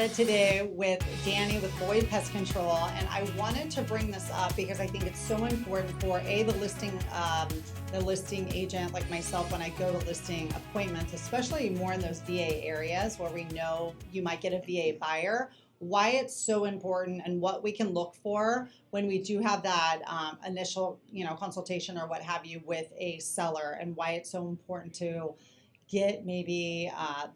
chatted today with Danny with Void Pest Control, and I wanted to bring this up because I think it's so important for the listing agent like myself when I go to listing appointments, especially more in those VA areas where we know you might get a VA buyer. Why it's so important and what we can look for when we do have that initial, consultation or what have you with a seller, and why it's so important to get maybe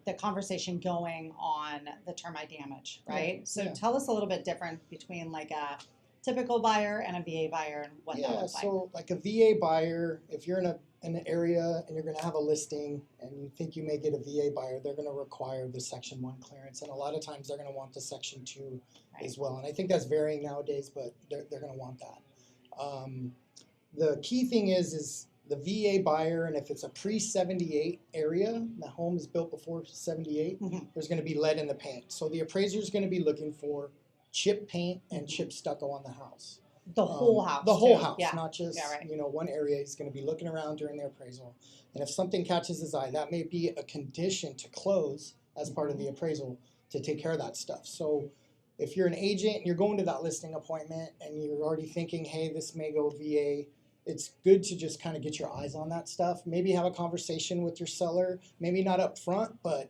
the conversation going on the termite damage, right? Tell us a little bit different between like a typical buyer and a VA buyer and what that looks like. So like a VA buyer, if you're in an area and you're going to have a listing and you think you may get a VA buyer, they're going to require the Section 1 clearance, and a lot of times they're going to want the Section 2 as well. And I think that's varying nowadays, but they're going to want that. The key thing is the VA buyer, and if it's a pre-78 area, the home is built before 78, there's going to be lead in the paint. So the appraiser is going to be looking for chip paint and chip stucco on the house. The whole house. The whole house, yeah. not just one area. He's going to be looking around during the appraisal. And if something catches his eye, that may be a condition to close as part of the appraisal to take care of that stuff. So if you're an agent and you're going to that listing appointment and you're already thinking, hey, this may go VA, it's good to just kind of get your eyes on that stuff. Maybe have a conversation with your seller, maybe not up front, but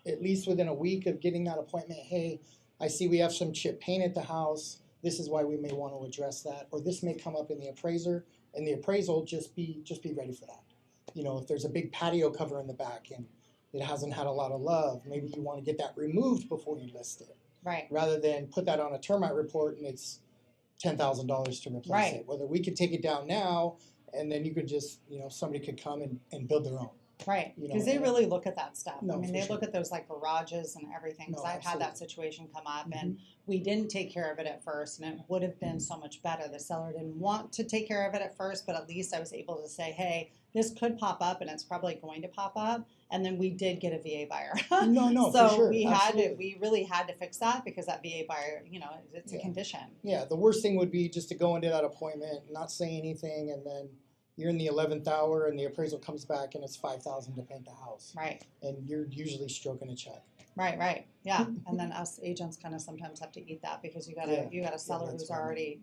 at least within a week of getting that appointment, hey, I see we have some chip paint at the house. This is why we may want to address that, or this may come up in the appraisal. Just be ready for that. If there's a big patio cover in the back and it hasn't had a lot of love, maybe you want to get that removed before you list it. Right. Rather than put that on a termite report and it's $10,000 to replace it. Whether we could take it down now, and then you could just, somebody could come and build their own. Right, because they really look at that stuff. No, they look at those like garages and everything. Because I've had that situation come up, and we didn't take care of it at first, and it would have been so much better. The seller didn't want to take care of it at first, but at least I was able to say, hey, this could pop up, and it's probably going to pop up. And then we did get a VA buyer. So for sure. We really had to fix that because that VA buyer, it's a condition. Yeah, the worst thing would be just to go into that appointment, not say anything, and then you're in the 11th hour and the appraisal comes back and it's $5,000 to paint the house. Right. And you're usually stroking a check. Right. Yeah. And then us agents kind of sometimes have to eat that because you got a seller who's already,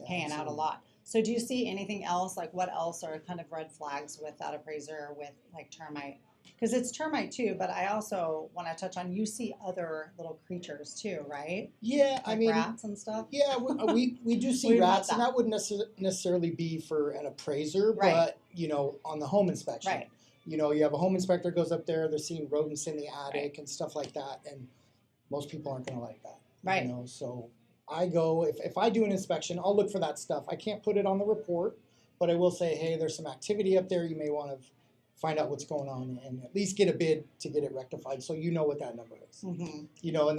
paying out a lot. So do you see anything else? Like what else are kind of red flags with that appraiser with like termite? Because it's termite too, but I also want to touch on, you see other little creatures too, right? Yeah, like rats and stuff. Yeah, we do see rats, and that wouldn't necessarily be for an appraiser, but on the home inspection. Right. You have a home inspector goes up there, they're seeing rodents in the attic and stuff like that, and most people aren't going to like that. Right. So I go, if I do an inspection, I'll look for that stuff. I can't put it on the report, but I will say, hey, there's some activity up there. You may want to find out what's going on and at least get a bid to get it rectified so you know what that number is. And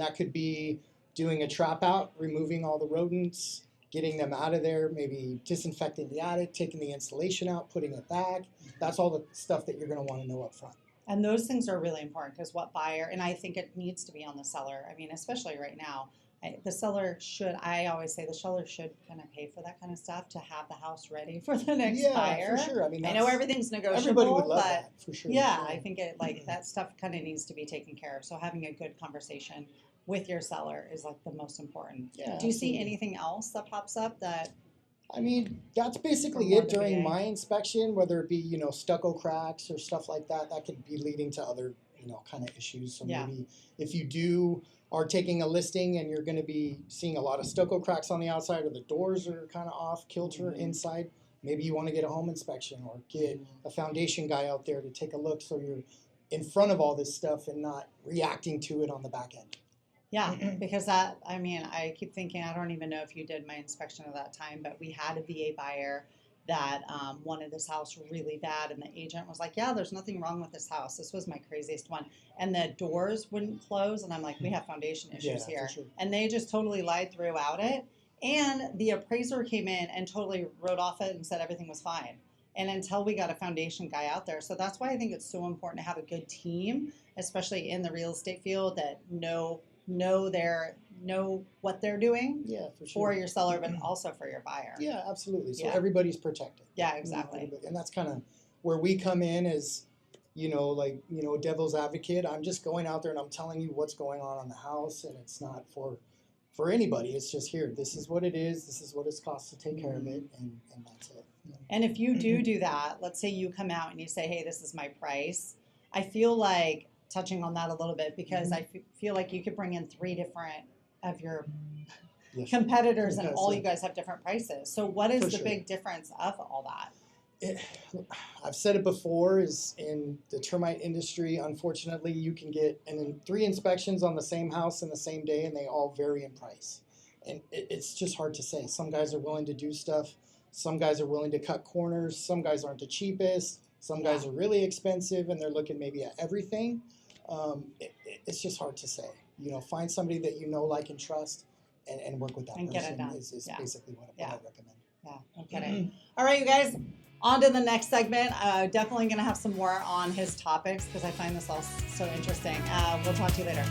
that could be doing a trap out, removing all the rodents, getting them out of there, maybe disinfecting the attic, taking the insulation out, putting it back. That's all the stuff that you're going to want to know up front. And those things are really important because what buyer, and I think it needs to be on the seller. Especially right now, I always say the seller should kind of pay for that kind of stuff to have the house ready for the next buyer. Yeah, for sure. I know everything's negotiable, everybody would love that, for sure. Yeah, I think that stuff kind of needs to be taken care of. So having a good conversation with your seller is like the most important. Yeah, do you see anything else that pops up that? That's basically it during my inspection, whether it be, stucco cracks or stuff like that. That could be leading to other, kind of issues. So maybe if you are taking a listing and you're going to be seeing a lot of stucco cracks on the outside or the doors are kind of off kilter inside, maybe you want to get a home inspection or get a foundation guy out there to take a look so you're in front of all this stuff and not reacting to it on the back end. Yeah, because I keep thinking, I don't even know if you did my inspection at that time, but we had a VA buyer that wanted this house really bad, and the agent was like, yeah, there's nothing wrong with this house. This was my craziest one. And the doors wouldn't close, and I'm like, we have foundation issues here. Sure. And they just totally lied throughout it. And the appraiser came in and totally wrote off it and said everything was fine. And until we got a foundation guy out there. So that's why I think it's so important to have a good team, especially in the real estate field, that know what they're doing for your seller, but also for your buyer. Yeah, absolutely. So everybody's protected. Yeah, exactly. And that's kind of where we come in is, devil's advocate. I'm just going out there and I'm telling you what's going on the house, and it's not for anybody. It's just here. This is what it is. This is what it's cost to take care of it, and that's it. And if you do that, let's say you come out and you say, hey, this is my price. I feel like touching on that a little bit, because I feel like you could bring in 3 different of your competitors, and all you guys have different prices. So what is the big difference of all that? I've said it before, is in the termite industry, unfortunately, you can get 3 inspections on the same house in the same day, and they all vary in price. And it's just hard to say. Some guys are willing to do stuff. Some guys are willing to cut corners. Some guys aren't the cheapest. Some guys are really expensive, and they're looking maybe at everything. It's just hard to say. Find somebody that you know, like, and trust, and work with that and person. Get it done. Is basically what I recommend. Yeah, no kidding. All right, you guys. On to the next segment. Definitely going to have some more on his topics, because I find this all so interesting. We'll talk to you later.